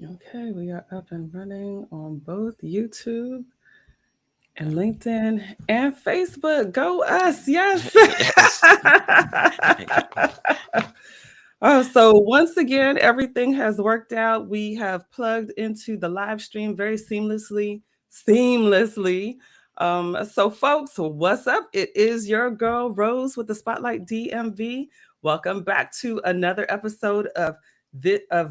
Okay, we are up and running on both YouTube and LinkedIn and Facebook. Go us, yes. Yes. Oh, so once again, everything has worked out. We have plugged into the live stream very seamlessly. So, folks, what's up? It is your girl Rose with the Spotlight DMV. Welcome back to another episode of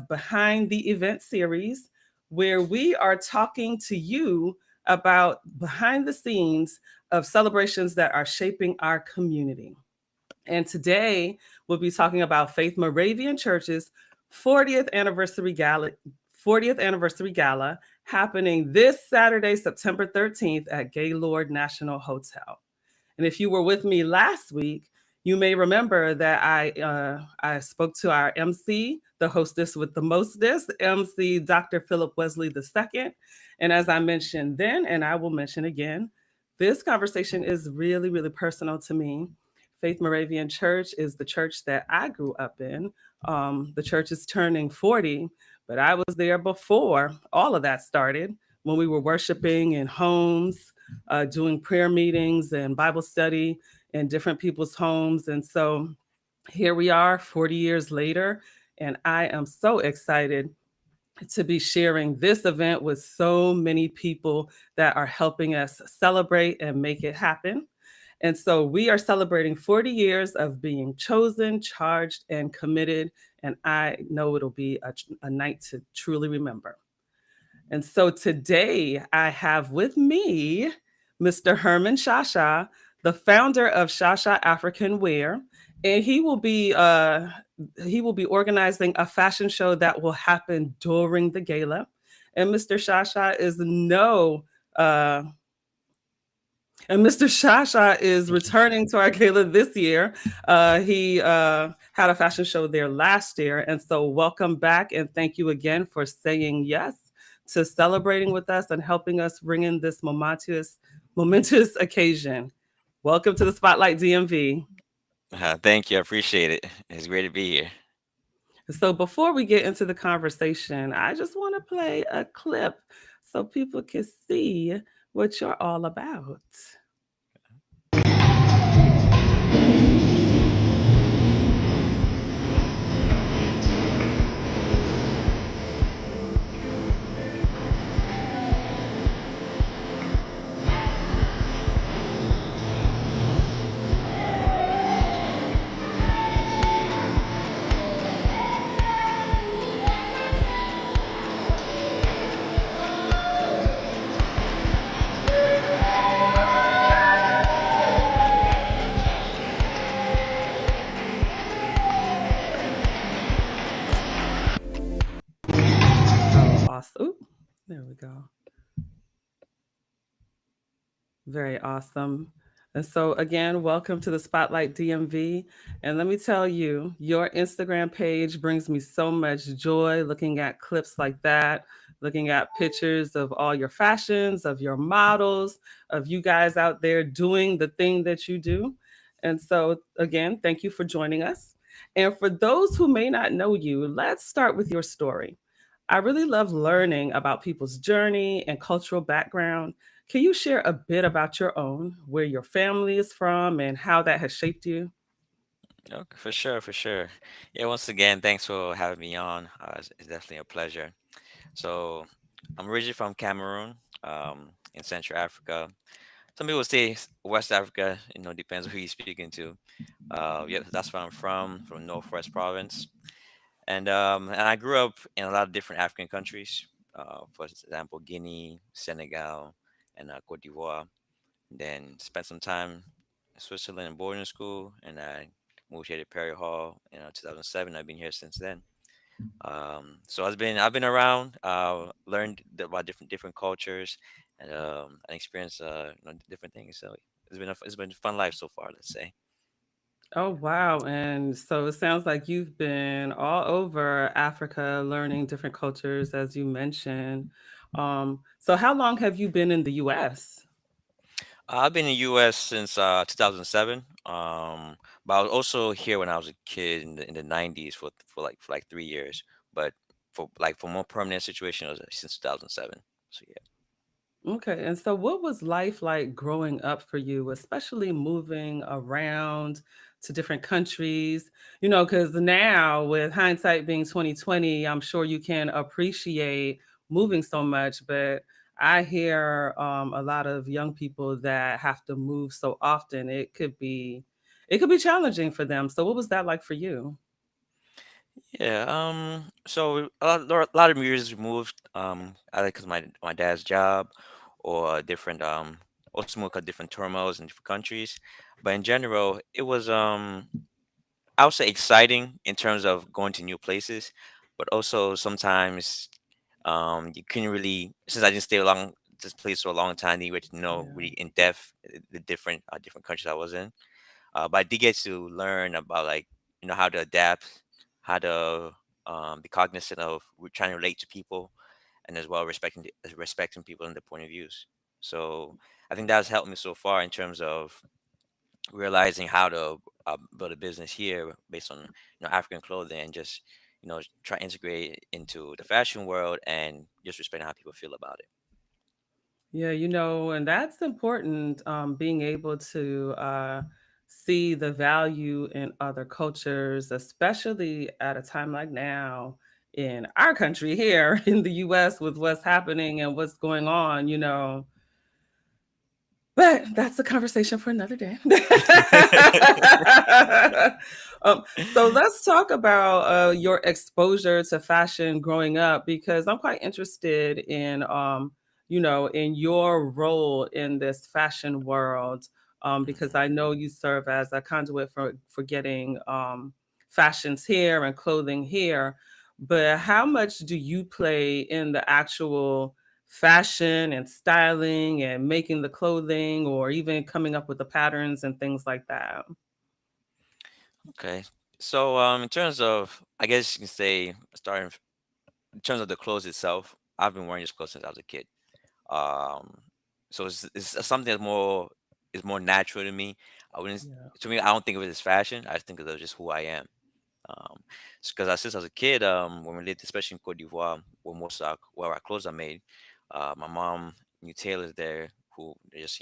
Behind the Event series, where we are talking to you about behind the scenes of celebrations that are shaping our community. And today we'll be talking about Faith Moravian Church's 40th anniversary gala, 40th anniversary gala happening this Saturday, September 13th at Gaylord National Hotel. And if you were with me last week, you may remember that I spoke to our MC, the hostess with the mostest, MC Dr. Philip Wesley II. And as I mentioned then, and I will mention again, this conversation is really personal to me. Faith Moravian Church is the church that I grew up in. The church is turning 40, but I was there before all of that started when we were worshiping in homes, doing prayer meetings and Bible study in different people's homes. And so here we are 40 years later, and I am so excited to be sharing this event with so many people that are helping us celebrate and make it happen. And so we are celebrating 40 years of being chosen, charged, and committed. And I know it'll be a night to truly remember. And so today I have with me Mr. Hermann Shasha, the founder of Shasha African Wear, and he will be organizing a fashion show that will happen during the gala. And Mr. Shasha is no uh, and Mr. Shasha is returning to our gala this year. He had a fashion show there last year. And so, welcome back. And thank you again for saying yes to celebrating with us and helping us bring in this momentous occasion. Welcome to the Spotlight DMV. Thank you. I appreciate it. It's great to be here. So, before we get into the conversation, I just want to play a clip so people can see what you're all about. Oh, awesome. Ooh, there we go. Very awesome. And so, again, welcome to the Spotlight DMV. And let me tell you, your Instagram page brings me so much joy looking at clips like that, looking at pictures of all your fashions, of your models, of you guys out there doing the thing that you do. And so, again, thank you for joining us. And for those who may not know you, let's start with your story. I really love learning about people's journey and cultural background. Can you share a bit about your own, where your family is from, and how that has shaped you? Okay, for sure, for sure. Yeah, once again, thanks for having me on. It's definitely a pleasure. So, I'm originally from Cameroon, in Central Africa. Some people say West Africa, depends who you're speaking to. Yeah, that's where I'm from Northwest Province. And I grew up in a lot of different African countries. For example, Guinea, Senegal, and Cote d'Ivoire. Then spent some time in Switzerland in boarding school, and I moved here to Perry Hall in 2007. I've been here since then. So I've been around, learned about different cultures, and experienced different things. So it's been a fun life so far. Let's say. Oh, wow. And so it sounds like you've been all over Africa learning different cultures, as you mentioned. So, how long have you been in the US? I've been in the U.S. since 2007. But I was also here when I was a kid in the 90s for like 3 years. But for more permanent situation, it was since 2007. So yeah. Okay. And so, what was life like growing up for you, especially moving around to different countries? Because now, with hindsight being 2020, I'm sure you can appreciate moving so much. But I hear a lot of young people that have to move so often. It could be challenging for them. So, what was that like for you? Yeah. So a lot of years moved. Either because my dad's job, or different also moved 'cause different turmoils in different countries. But in general, it was I would say exciting in terms of going to new places, but also sometimes you couldn't really, since I didn't stay along this place for a long time, didn't get to know Yeah. really in depth the different countries I was in. But I did get to learn about, like, how to adapt, how to be cognizant of trying to relate to people, and as well respecting people and their point of views. So I think that's helped me so far in terms of realizing how to build a business here based on African clothing, and just try to integrate it into the fashion world, and just respecting how people feel about it. Yeah, and that's important, being able to see the value in other cultures, especially at a time like now in our country here in the US with what's happening and what's going on. But that's a conversation for another day. So let's talk about your exposure to fashion growing up, because I'm quite interested in your role in this fashion world, because Mhm. I know you serve as a conduit for getting fashions here and clothing here. But how much do you play in the actual fashion and styling and making the clothing, or even coming up with the patterns and things like that? Okay. So in terms of, I guess you can say, in terms of the clothes itself, I've been wearing this clothes since I was a kid. Um, so it's something that's more natural to me. I wouldn't Yeah. To me, I don't think of it as fashion. I just think of it as just who I am. Um, because since I was a kid, when we lived, especially in Cote d'Ivoire, where our clothes are made, my mom knew tailors there who just,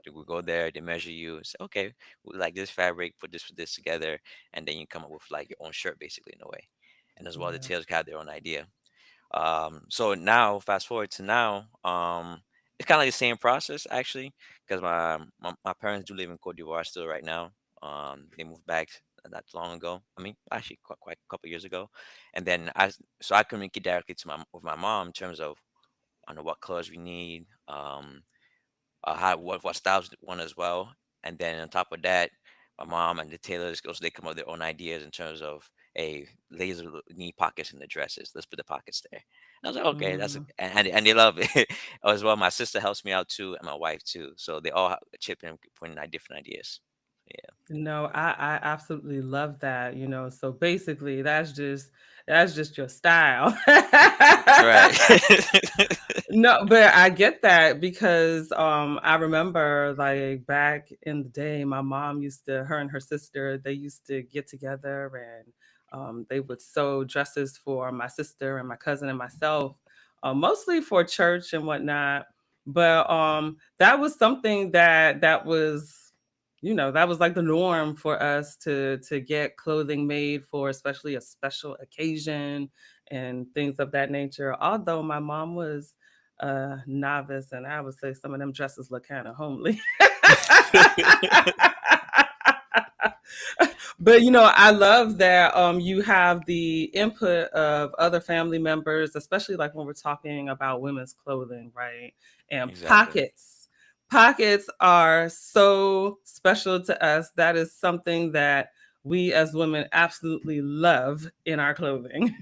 they would go there, they measure you, and say, okay, we like this fabric, put this together, and then you come up with like your own shirt, basically, in a way. And as well, the Yeah. tailors have their own idea. So now, fast forward to now, it's kind of like the same process actually, because my parents do live in Cote d'Ivoire still right now. They moved back not too long ago. I mean, actually, quite a couple years ago, and then I communicate directly with my mom in terms of I know what colors we need, how what styles they want as well. And then on top of that, my mom and the tailors also, they come up with their own ideas in terms of, hey, ladies need pockets in the dresses. Let's put the pockets there. And I was like, okay, Mm. and they love it as well. My sister helps me out too, and my wife too. So they all chip in, putting out different ideas. Yeah. No, I absolutely love that. So basically that's just your style. Right. No, but I get that because I remember, like, back in the day, my mom her and her sister, they used to get together, and they would sew dresses for my sister and my cousin and myself, mostly for church and whatnot. But that was something that was like the norm for us to get clothing made for, especially a special occasion and things of that nature. Although my mom was a novice, and I would say some of them dresses look kind of homely. But I love that you have the input of other family members, especially like when we're talking about women's clothing, right? And Exactly. pockets are so special to us. That is something that we as women absolutely love in our clothing.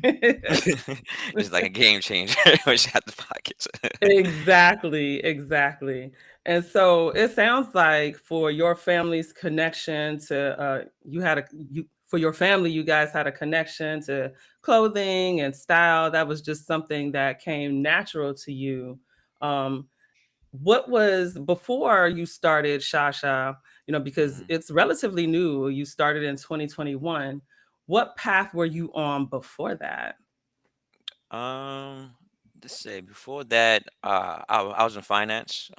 It's like a game changer when you have the pockets. Exactly, exactly. And so it sounds like for your family's connection to for your family, you guys had a connection to clothing and style. That was just something that came natural to you. Um, what was before you started Shasha, because Mhm. it's relatively new. You started in 2021. What path were you on before that? Um, let's say before that, I was in finance.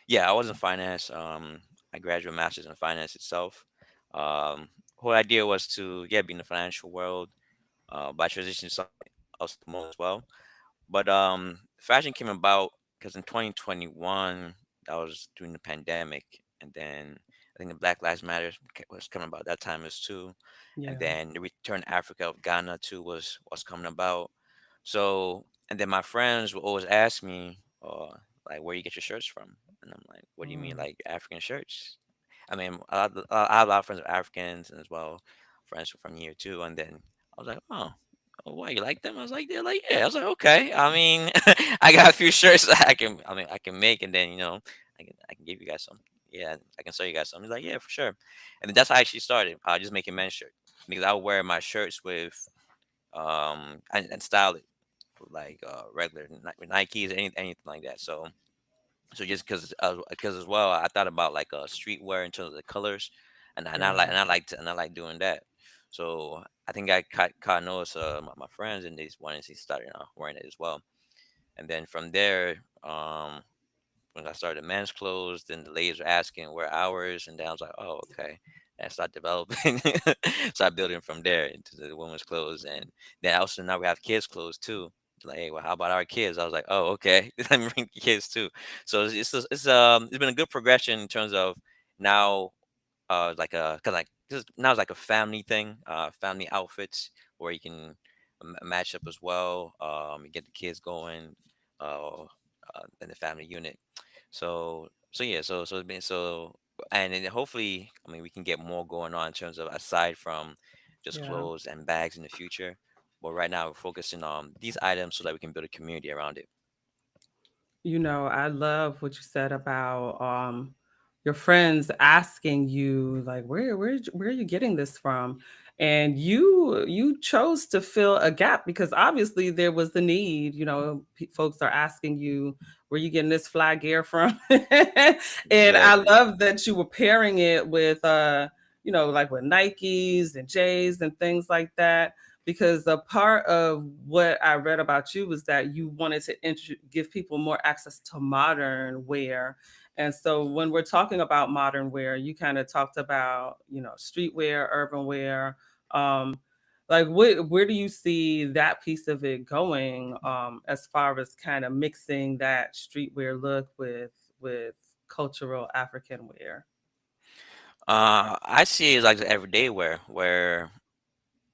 Yeah, I was in finance. I graduated master's in finance itself. Whole idea was to be in the financial world. By transition to something else at the moment as well. But fashion came about because in 2021, that was during the pandemic, and then I think the Black Lives Matter was coming about that time as too, and Yeah. then the Return to Africa of Ghana too was coming about. So and then my friends would always ask me, like, where you get your shirts from, and I'm like, what do you mean, Mm, like African shirts? I mean, I have a lot of friends are Africans and as well friends from here too, and then I was like, oh, why you like them? I was like, they're like, yeah. I was like, okay. I mean, I got a few shirts that I can make, and then I can give you guys some. Yeah, I can sell you guys some. He's like, yeah, for sure. And then that's how I actually started. Just making men's shirt because I would wear my shirts with and style it with like regular with Nikes or anything like that. So just because as well, I thought about like streetwear in terms of the colors, yeah. and I like doing that. So I think I caught notice my friends and they wanted to start wearing it as well. And then from there, when I started men's clothes, then the ladies were asking where ours, and then I was like, oh, okay. And I started developing, start building from there into the women's clothes, and then also now we have kids' clothes too. Like, hey, well, how about our kids? I was like, oh, okay, let me bring the kids too. So it's been a good progression in terms of now, like now it's like a family thing, family outfits where you can match up as well, and get the kids going, in the family unit. So yeah, so it's been so, and then hopefully, I mean, we can get more going on in terms of aside from just Yeah. clothes and bags in the future. But right now, we're focusing on these items so that we can build a community around it. I love what you said about your friends asking you like where are you getting this from? And you chose to fill a gap because obviously there was the need, folks are asking you where you getting this fly gear from. And I Exactly. love that you were pairing it with like with Nikes and J's and things like that because a part of what I read about you was that you wanted to give people more access to modern wear. And so when we're talking about modern wear, you kind of talked about, streetwear, urban wear. Like where do you see that piece of it going as far as kind of mixing that streetwear look with cultural African wear? I see it like the everyday wear, where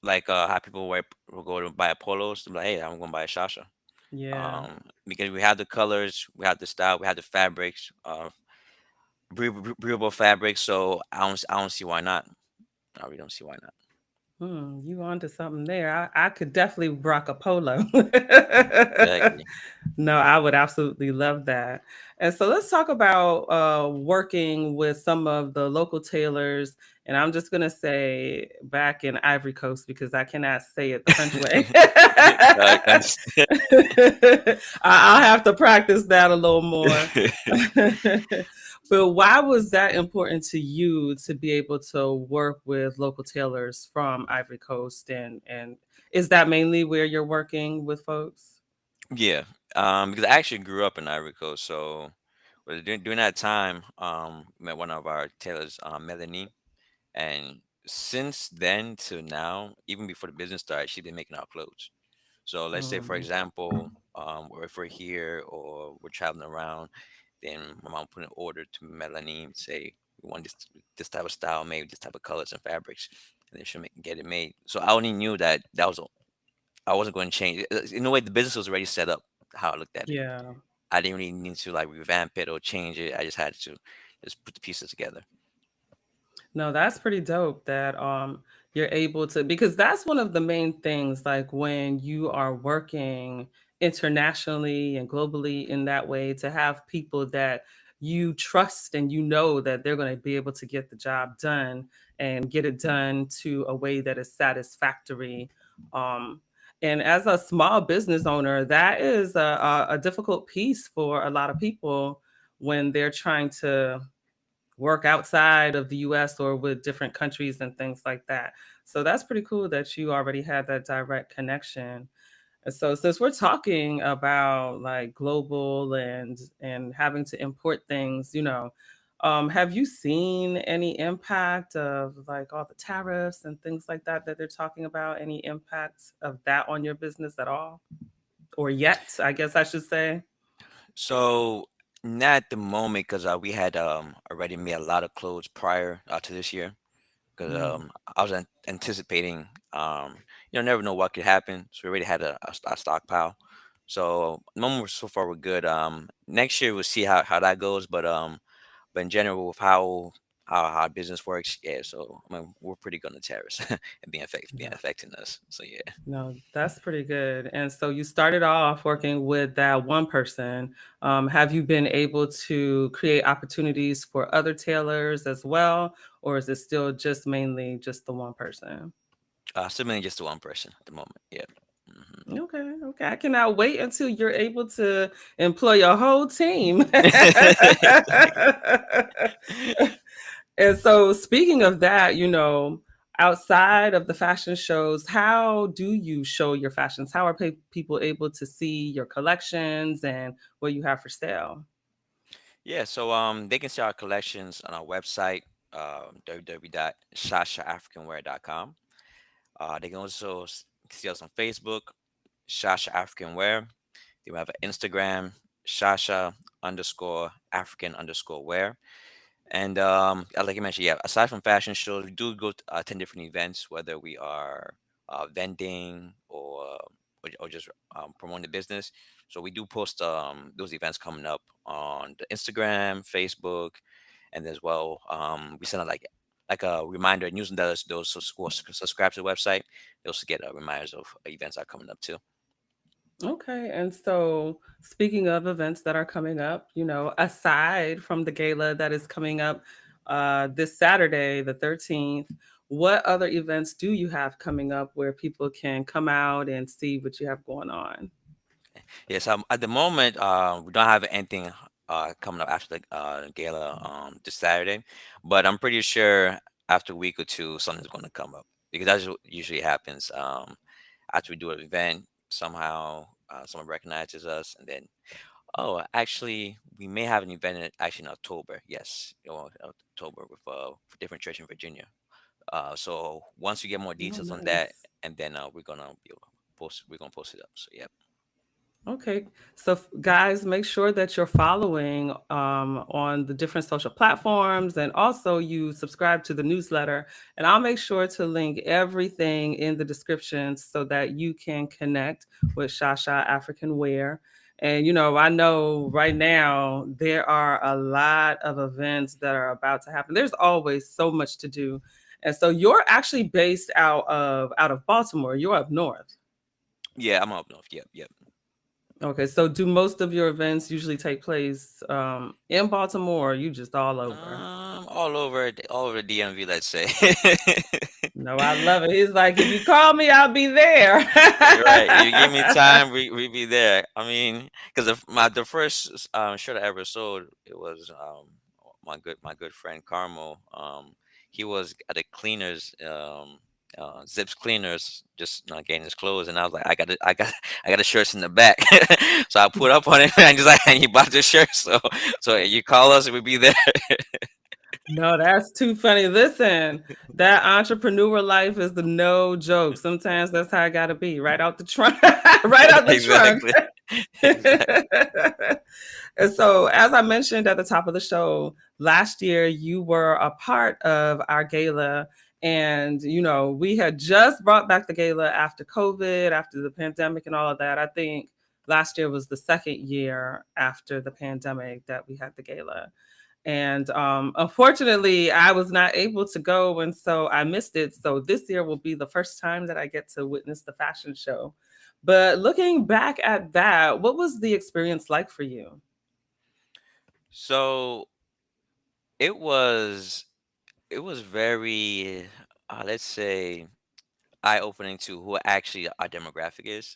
like how people will go to buy a polos. They're like, hey, I'm going to buy a Shasha. Yeah. Because we have the colors, we have the style, we have the fabrics, breathable fabrics. So I don't see why not. I really don't see why not. You onto something there. I could definitely rock a polo. Exactly. No, I would absolutely love that. And so let's talk about working with some of the local tailors. And I'm just going to say back in Ivory Coast because I cannot say it the French way. Understand. I'll have to practice that a little more. But why was that important to you to be able to work with local tailors from Ivory Coast? And is that mainly where you're working with folks? Yeah, because I actually grew up in Ivory Coast, so during that time, met one of our tailors, Melanie, and since then to now, even before the business started, she's been making our clothes. So let's say, for Mm, example, or if we're here or we're traveling around, then my mom put an order to Melanie and say we want this type of style made, this type of colors and fabrics, and then she'll get it made. So I only knew that was I wasn't going to change. In a way, the business was already set up how I looked at it. yeah. I didn't really need to like revamp it or change it. I just had to just put the pieces together. No, that's pretty dope that you're able to because that's one of the main things like when you are working internationally and globally in that way to have people that you trust and that they're going to be able to get the job done and get it done to a way that is satisfactory. Um and as a small business owner, that is a difficult piece for a lot of people when they're trying to work outside of the US or with different countries and things like that. So that's pretty cool that you already had that direct connection. And so since we're talking about like global and having to import things, have you seen any impact of like all the tariffs and things like that they're talking about? Any impact of that on your business at all? Or yet, I guess I should say. So not at the moment because we had already made a lot of clothes prior to this year. Because Mm, I was anticipating, never know what could happen. So we already had a stockpile. So the moment so far we're good. Next year we'll see how that goes. But in general with how business works, yeah. So I mean we're pretty good on the tariffs and being no, affecting us. So yeah. no, that's pretty good. And so you started off working with that one person. Have you been able to create opportunities for other tailors as well? Or is it still just mainly just the one person? Still mainly just to one person at the moment. Yeah. Hmm. Okay, okay. I cannot wait until you're able to employ your whole team. And so, speaking of that, outside of the fashion shows, how do you show your fashions? How are people able to see your collections and what you have for sale? Yeah, so they can see our collections on our website, www.shashaafricanwear.com. They can also see us on Facebook, Shasha African Wear. They have an Instagram, Shasha underscore African underscore wear. And like you mentioned, yeah, aside from fashion shows, we do go to attend different events, whether we are vending or just promoting the business. So we do post those events coming up on the Instagram, Facebook, and as well, we send out like a reminder newsletters to those who subscribe to the website. They also get reminders of events that are coming up too. Okay. And so, speaking of events that are coming up, aside from the gala that is coming up this Saturday, the 13th, what other events do you have coming up where people can come out and see what you have going on? Yes, at the moment, we don't have anything coming up after the gala this Saturday, but I'm pretty sure after a week or two, something's going to come up because that's what usually happens. After we do an event, somehow someone recognizes us, and then oh, actually, we may have an event actually in October. Yes, October with for different church in Virginia. So once we get more Oh, details on that, nice. and then we're gonna post. We're gonna post it up. So yeah. Okay. So, guys, make sure that you're following on the different social platforms and also you subscribe to the newsletter. And I'll make sure to link everything in the description so that you can connect with Shasha African Wear. And, I know right now there are a lot of events that are about to happen. There's always so much to do. And so you're actually based out of Baltimore. You're up north. Yeah, I'm up north. Yep, yep. Okay, so do most of your events usually take place in Baltimore, or are you just all over? All over the DMV, let's say. No, I love it. He's like, if you call me, I'll be there. Right. You give me time, we be there. I mean, because the first shirt I ever sold, it was my good friend Carmel. He was at a cleaners, Zips Cleaners, just getting his clothes, and I was like, I got the shirts in the back, so I put up on him and just like, and he bought the shirt. So you call us, we'll be there. No, that's too funny. Listen, that entrepreneur life is the no joke. Sometimes that's how I gotta be. Right out the trunk. Right out the trunk. Exactly. Exactly. And so, as I mentioned at the top of the show, last year you were a part of our gala. And, we had just brought back the gala after COVID, after the pandemic and all of that. I think last year was the second year after the pandemic that we had the gala. And unfortunately, I was not able to go. And so I missed it. So this year will be the first time that I get to witness the fashion show. But looking back at that, what was the experience like for you? So it was it was very let's say eye opening to who actually our demographic is.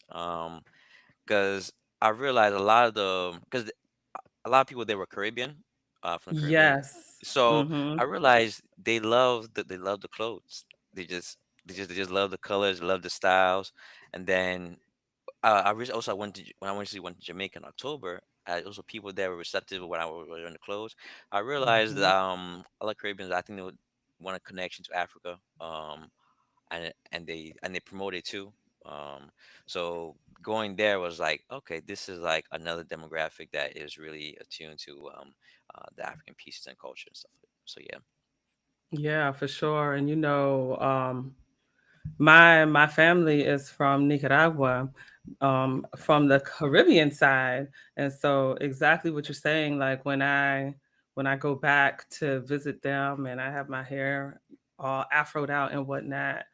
Because I realized because a lot of people they were Caribbean, from the Caribbean. Yes. So Mm-hmm. I realized they love the clothes. They just love the colors, love the styles, and then also when I went to Jamaica in October. Also, people there were receptive when I was wearing the clothes. I realized Mhm. other Caribbeans, I think they would want a connection to Africa. And they promote it too. Um, so going there was like, okay, this is like another demographic that is really attuned to the African pieces and culture and stuff. So yeah. Yeah, for sure. And my family is from Nicaragua, from the Caribbean side, and so exactly what you're saying. Like when I go back to visit them, and I have my hair all afroed out and whatnot,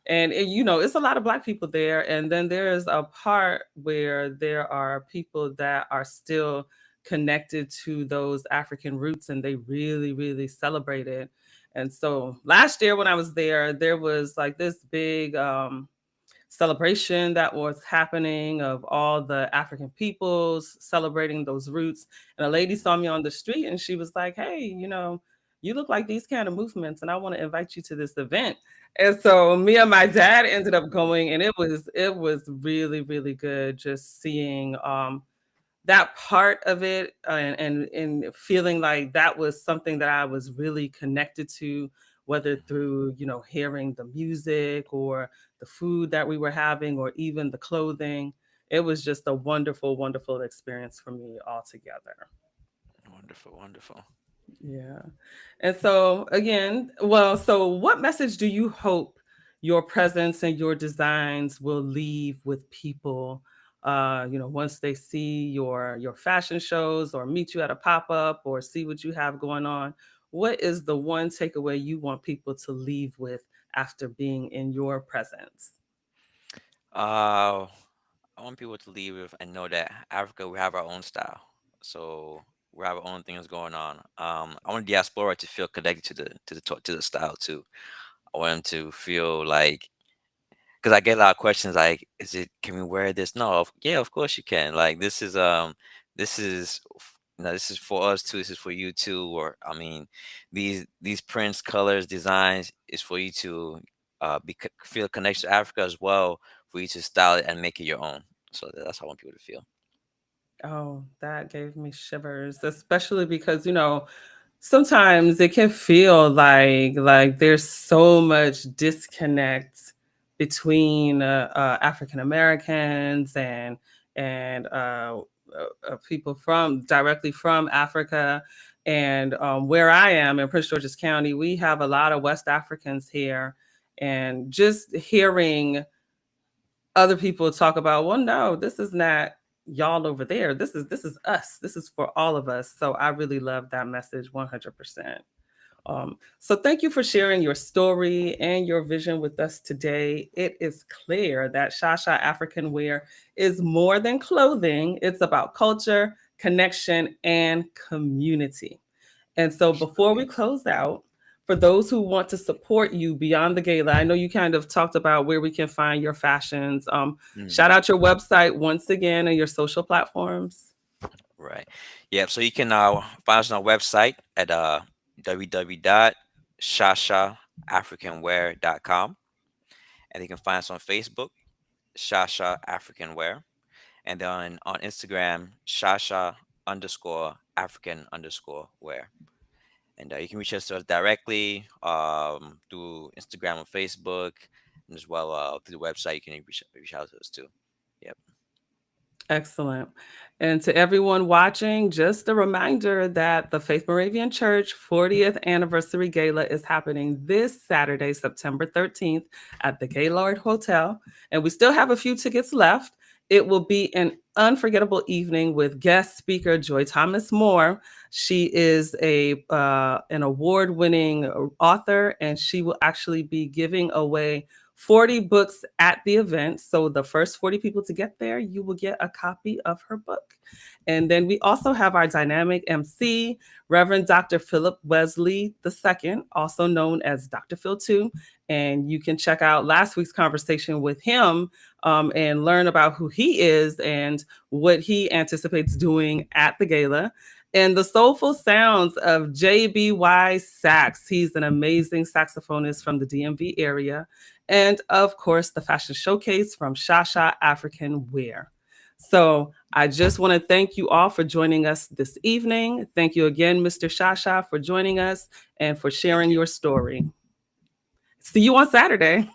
and it's a lot of Black people there, and then there's a part where there are people that are still connected to those African roots, and they really, really celebrate it. And so last year when I was there was like this big celebration that was happening of all the African peoples celebrating those roots. And a lady saw me on the street and she was like, "Hey, you look like these kind of movements, and I want to invite you to this event." And so me and my dad ended up going, and it was really, really good just seeing that part of it, and feeling like that was something that I was really connected to, whether through hearing the music or the food that we were having or even the clothing. It was just a wonderful, wonderful experience for me altogether. Wonderful, wonderful. Yeah. And so again, well, so what message do you hope your presence and your designs will leave with people once they see your fashion shows or meet you at a pop-up or see what you have going on? What is the one takeaway you want people to leave with after being in your presence? Uh, I want people to leave with and know that Africa, we have our own style. So we have our own things going on. I want diaspora to feel connected to the style too. I want them to feel like, because I get a lot of questions like, is it, can we wear this? No, yeah, of course you can. Like this is for us too. This is for you too. Or I mean, these prints, colors, designs is for you to feel a connection to Africa as well, for you to style it and make it your own. So that's how I want people to feel. Oh, that gave me shivers, especially because, sometimes it can feel like there's so much disconnect between African Americans and people from directly from Africa. And where I am in Prince George's County, we have a lot of West Africans here, and just hearing other people talk about, well, no, this is not y'all over there. This is us. This is for all of us. So I really love that message 100%. So thank you for sharing your story and your vision with us today. It is clear that Shasha African Wear is more than clothing. It's about culture, connection, and community. And so before we Absolutely. close out, for those who want to support you beyond the gala, I know you kind of talked about where we can find your fashions. Shout Hmm. out your website once again and your social platforms. Right. Yeah. So you can find us on our website at www.shashaafricanwear.com, and you can find us on Facebook, Shasha African Wear, and then on Instagram, Shasha underscore African underscore wear. And you can reach us to us directly through Instagram or Facebook, and as well through the website. You can reach out to us too. Yep. Excellent. And to everyone watching, just a reminder that the Faith Moravian Church 40th Anniversary Gala is happening this Saturday, September 13th at the Gaylord Hotel. And we still have a few tickets left. It will be an unforgettable evening with guest speaker Joy Thomas Moore. She is an award-winning author, and she will actually be giving away 40 books at the event. So the first 40 people to get there, you will get a copy of her book. And then we also have our dynamic MC, Reverend Dr. Philip Wesley II, also known as Dr. Phil 2. And you can check out last week's conversation with him, and learn about who he is and what he anticipates doing at the gala. and the soulful sounds of JBY Sax. He's an amazing saxophonist from the DMV area. And of course, the fashion showcase from Shasha African Wear. So I just want to thank you all for joining us this evening. Thank you again, Mr. Shasha, for joining us and for Thank sharing you. your story. See you on Saturday.